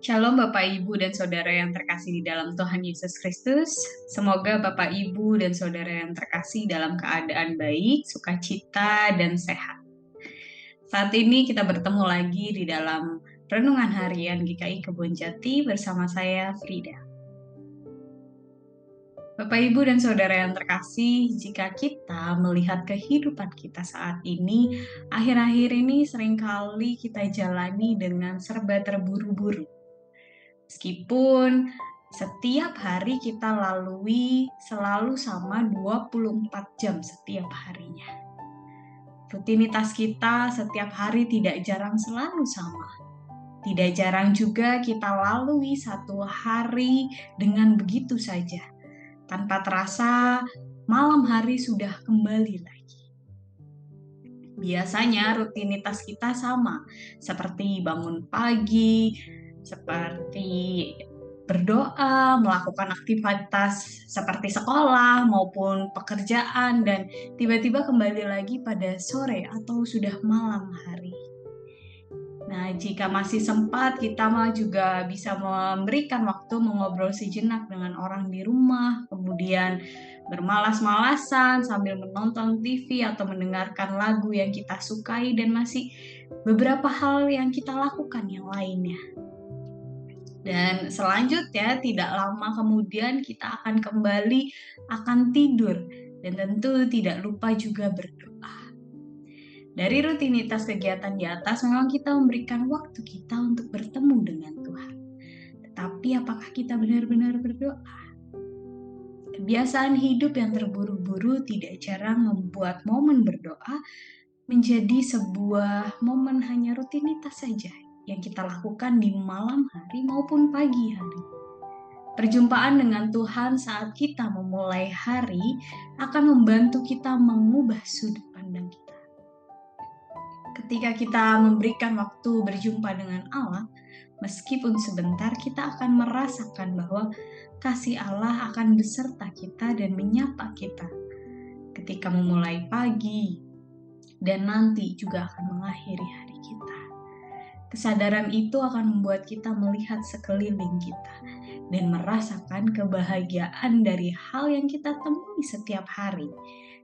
Shalom Bapak Ibu dan Saudara yang terkasih di dalam Tuhan Yesus Kristus. Semoga Bapak Ibu dan Saudara yang terkasih dalam keadaan baik, sukacita, dan sehat. Saat ini kita bertemu lagi di dalam Renungan Harian GKI Kebon Jati bersama saya Frida. Bapak Ibu dan Saudara yang terkasih, jika kita melihat kehidupan kita saat ini, akhir-akhir ini seringkali kita jalani dengan serba terburu-buru. Meskipun setiap hari kita lalui selalu sama 24 jam setiap harinya. Rutinitas kita setiap hari tidak jarang selalu sama. Tidak jarang juga kita lalui satu hari dengan begitu saja. Tanpa terasa malam hari sudah kembali lagi. Biasanya rutinitas kita sama, seperti bangun pagi, seperti berdoa, melakukan aktivitas seperti sekolah maupun pekerjaan, dan tiba-tiba kembali lagi pada sore atau sudah malam hari. Nah, jika masih sempat, kita juga bisa memberikan waktu mengobrol sejenak dengan orang di rumah, kemudian bermalas-malasan sambil menonton TV atau mendengarkan lagu yang kita sukai, dan masih beberapa hal yang kita lakukan yang lainnya. Dan selanjutnya, tidak lama kemudian kita akan kembali akan tidur, dan tentu tidak lupa juga berdoa. Dari rutinitas kegiatan di atas, memang kita memberikan waktu kita untuk bertemu dengan Tuhan. Tetapi apakah kita benar-benar berdoa? Kebiasaan hidup yang terburu-buru tidak jarang membuat momen berdoa menjadi sebuah momen hanya rutinitas saja yang kita lakukan di malam hari maupun pagi hari. Perjumpaan dengan Tuhan saat kita memulai hari akan membantu kita mengubah sudut pandang kita. Ketika kita memberikan waktu berjumpa dengan Allah, meskipun sebentar, kita akan merasakan bahwa kasih Allah akan beserta kita dan menyapa kita ketika memulai pagi dan nanti juga akan mengakhiri hari kita. Kesadaran itu akan membuat kita melihat sekeliling kita dan merasakan kebahagiaan dari hal yang kita temui setiap hari.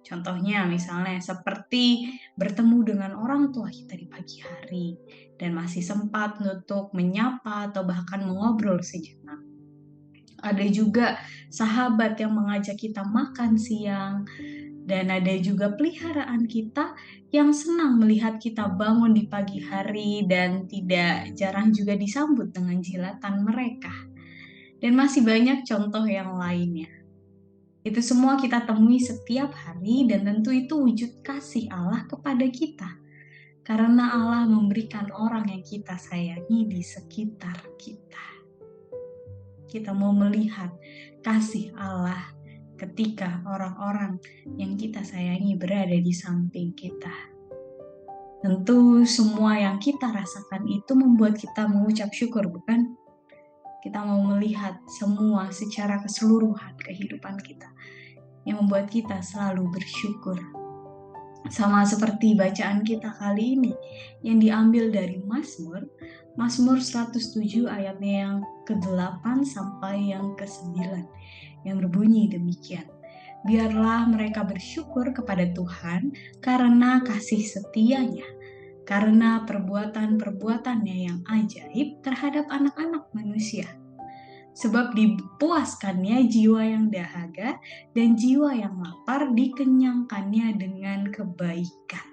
Contohnya misalnya seperti bertemu dengan orang tua kita di pagi hari dan masih sempat untuk menyapa atau bahkan mengobrol sejenak. Ada juga sahabat yang mengajak kita makan siang, dan ada juga peliharaan kita yang senang melihat kita bangun di pagi hari dan tidak jarang juga disambut dengan jilatan mereka. Dan masih banyak contoh yang lainnya. Itu semua kita temui setiap hari, dan tentu itu wujud kasih Allah kepada kita. Karena Allah memberikan orang yang kita sayangi di sekitar kita. Kita mau melihat kasih Allah ketika orang-orang yang kita sayangi berada di samping kita. Tentu semua yang kita rasakan itu membuat kita mengucap syukur, bukan? Kita mau melihat semua secara keseluruhan kehidupan kita yang membuat kita selalu bersyukur. Sama seperti bacaan kita kali ini yang diambil dari Mazmur 107 ayatnya yang ke-8 sampai yang ke-9 yang berbunyi demikian. Biarlah mereka bersyukur kepada Tuhan karena kasih setianya, karena perbuatan-perbuatannya yang ajaib terhadap anak-anak manusia. Sebab dipuaskannya jiwa yang dahaga dan jiwa yang lapar dikenyangkannya dengan kebaikan.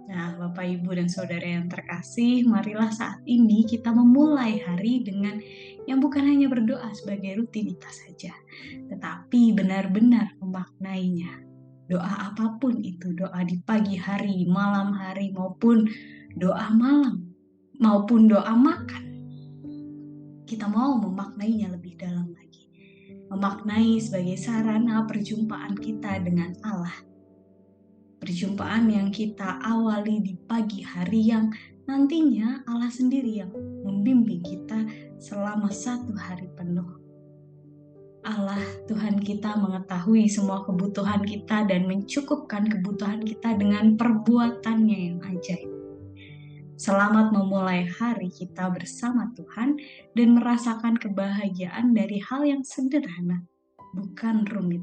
Nah, Bapak, Ibu, dan Saudara yang terkasih, marilah saat ini kita memulai hari dengan yang bukan hanya berdoa sebagai rutinitas saja, tetapi benar-benar memaknainya. Doa apapun itu, doa di pagi hari, malam hari, maupun doa malam, maupun doa makan. Kita mau memaknainya lebih dalam lagi. Memaknai sebagai sarana perjumpaan kita dengan Allah. Perjumpaan yang kita awali di pagi hari yang nantinya Allah sendiri yang membimbing kita selama satu hari penuh. Allah, Tuhan kita mengetahui semua kebutuhan kita dan mencukupkan kebutuhan kita dengan perbuatannya yang ajaib. Selamat memulai hari kita bersama Tuhan dan merasakan kebahagiaan dari hal yang sederhana, bukan rumit.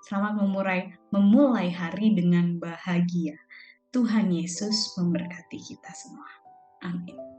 Selamat memulai hari dengan bahagia. Tuhan Yesus memberkati kita semua. Amin.